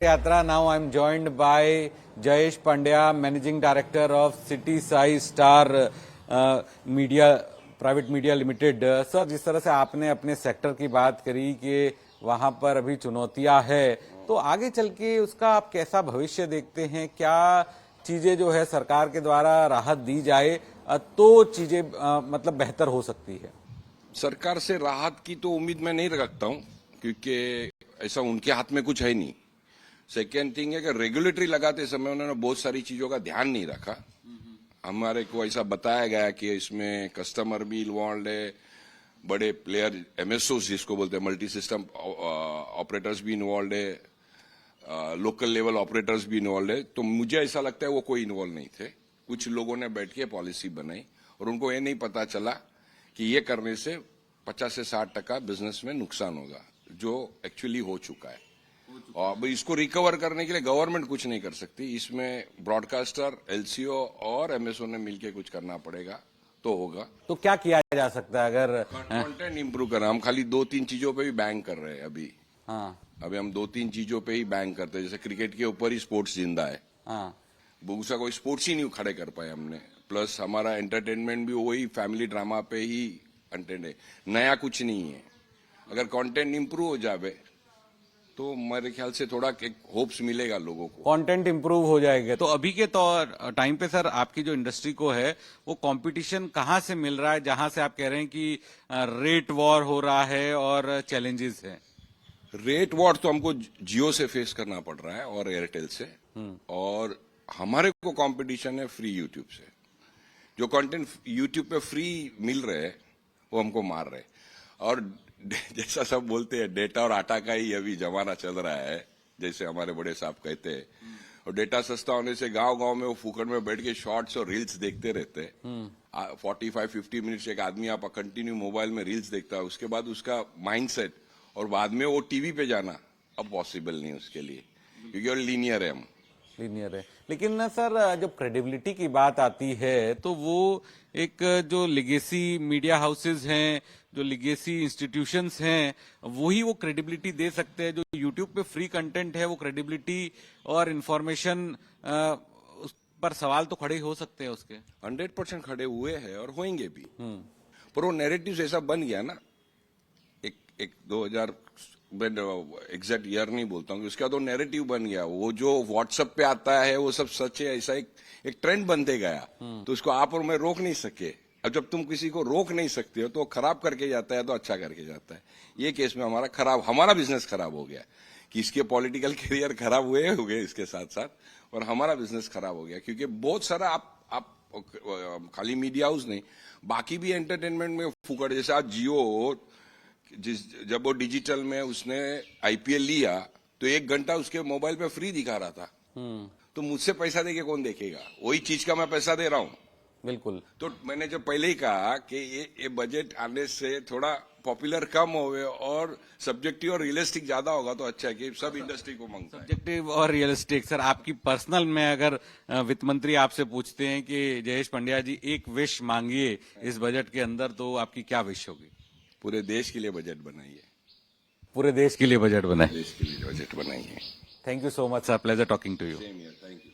Yatra. Now I'm joined by Jayesh Pandya, Managing Director of City Sai Star Media Private Media Limited. Sir, जिस तरह से आपने अपने sector की बात करी कि वहां पर अभी चुनौतियां है, तो आगे चल के उसका आप कैसा भविष्य देखते हैं? क्या चीजें जो है सरकार के द्वारा राहत दी जाए तो चीजें मतलब बेहतर हो सकती है? सरकार से राहत की तो उम्मीद मैं नहीं रखता हूं, क्योंकि ऐसा उनके हाथ में कुछ है नहीं। सेकेंड थिंग है कि रेगुलेटरी लगाते समय उन्होंने बहुत सारी चीजों का ध्यान नहीं रखा। हमारे को ऐसा बताया गया कि इसमें कस्टमर भी इन्वॉल्व है, बड़े प्लेयर एमएसओ जिसको बोलते हैं मल्टी सिस्टम ऑपरेटर्स भी इन्वॉल्व है, लोकल लेवल ऑपरेटर्स भी इन्वॉल्व है। तो मुझे ऐसा लगता है वो कोई इन्वॉल्व नहीं थे। कुछ लोगों ने बैठ के पॉलिसी बनाई और उनको ये नहीं पता चला कि ये करने से 50 से 60% बिजनेस में नुकसान होगा, जो एक्चुअली हो चुका है। और अब इसको रिकवर करने के लिए गवर्नमेंट कुछ नहीं कर सकती। इसमें ब्रॉडकास्टर, एलसीओ और एमएसओ ने मिलकर कुछ करना पड़ेगा तो होगा। तो क्या किया जा सकता है अगर कंटेंट इंप्रूव करना? हम खाली 2-3 चीजों पे भी बैंक कर रहे हैं अभी। हाँ, अभी हम 2-3 चीजों पे ही बैंक करते हैं। जैसे क्रिकेट के ऊपर ही स्पोर्ट्स जिंदा है। हाँ, दूसरा कोई स्पोर्ट्स ही नहीं खड़े कर पाए हमने। प्लस हमारा एंटरटेनमेंट भी वही फैमिली ड्रामा पे ही कंटेंट है, नया कुछ नहीं है। अगर कंटेंट इंप्रूव हो जाए तो मेरे ख्याल से थोड़ा एक होप्स मिलेगा लोगों को। कंटेंट इंप्रूव हो जाएगा। तो अभी के टाइम पे सर, आपकी जो इंडस्ट्री को है वो कंपटीशन कहाँ से मिल रहा है, जहां से आप कह रहे हैं कि रेट वॉर हो रहा है और चैलेंजेस है? रेट वॉर तो हमको जियो से फेस करना पड़ रहा है और एयरटेल से। और हमारे को कंपटीशन है फ्री यूट्यूब से। जो कंटेंट यूट्यूब पे फ्री मिल रहे हैं वो हमको मार रहे हैं। और जैसा सब बोलते हैं, डेटा और आटा का ही अभी जमाना चल रहा है, जैसे हमारे बड़े साहब कहते हैं। और डेटा सस्ता होने से गांव गांव में वो फुकट में बैठ के शॉर्ट्स और रील्स देखते रहते हैं। 45-50 मिनट्स एक आदमी आप कंटिन्यू मोबाइल में रील्स देखता है, उसके बाद उसका माइंडसेट और बाद में वो टीवी पे जाना अब पॉसिबल नहीं उसके लिए, क्योंकि और लीनियर है हम। लीनियर है। लेकिन ना सर, जब क्रेडिबिलिटी की बात आती है तो वो एक जो लिगेसी मीडिया हाउसेज हैं, जो लिगेसी इंस्टीट्यूशंस हैं, वही वो क्रेडिबिलिटी दे सकते हैं। जो यूट्यूब पे फ्री कंटेंट है वो क्रेडिबिलिटी और इन्फॉर्मेशन उस पर सवाल तो खड़े हो सकते हैं उसके। 100% खड़े हुए हैं और होंगे भी। पर वो नैरेटिव ऐसा बन गया ना, एक 2000 एग्जैक्ट ईयर नहीं बोलता हूँ, उसका तो नैरेटिव बन गया। वो जो व्हाट्सएप पे आता है वो सब सच है, ऐसा एक ट्रेंड बनते गया। तो उसको आप और मैं रोक नहीं सके। अब जब तुम किसी को रोक नहीं सकते हो तो खराब करके जाता है तो अच्छा करके जाता है। ये केस में हमारा बिजनेस खराब हो गया। कि इसके पॉलिटिकल करियर खराब हुए इसके साथ साथ, और हमारा बिजनेस खराब हो गया। क्योंकि बहुत सारा आप खाली मीडिया हाउस नहीं, बाकी भी एंटरटेनमेंट में फुकट। जैसे आज जियो जब वो डिजिटल में उसने आईपीएल लिया तो 1 घंटा उसके मोबाइल पे फ्री दिखा रहा था। तो मुझसे पैसा देके कौन देखेगा? वही चीज का मैं पैसा दे रहा हूँ। बिल्कुल। तो मैंने जो पहले ही कहा कि ये बजट आने से थोड़ा पॉपुलर कम होवे और सब्जेक्टिव और रियलिस्टिक ज्यादा होगा तो अच्छा है, कि सब इंडस्ट्री को मांगता है। सब्जेक्टिव और रियलिस्टिक। सर, आपकी पर्सनल में अगर वित्त मंत्री आपसे पूछते हैं कि जयेश पंड्या जी एक विश मांगिए इस बजट के अंदर, तो आपकी क्या विश होगी? पूरे देश के लिए बजट बनाइए। पूरे देश के लिए बजट बनाए। देश के लिए बजट बनाइए। Thank you so much sir, pleasure talking to you. Same here, thank you.